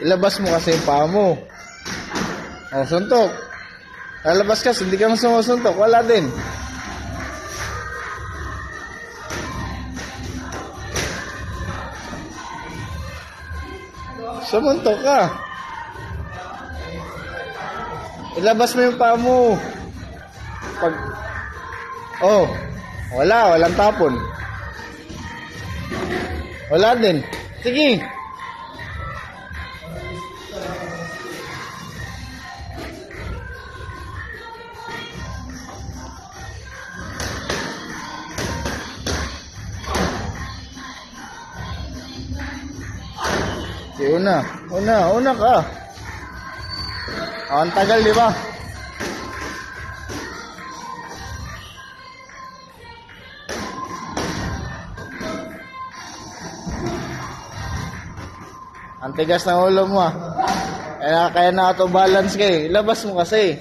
Ilabas mo kasi yung paa mo. O, suntok. Lalabas ka, hindi ka sumusuntok. Wala din. Sumuntok ka. Ilabas mo yung paa mo. Pag... Oh, walang tapon. Wala din. Sige. Una ka. Ang tagal, di ba? Ang tigas ng ulo mo, ah. Kaya na auto balance ka eh. Ilabas mo kasi.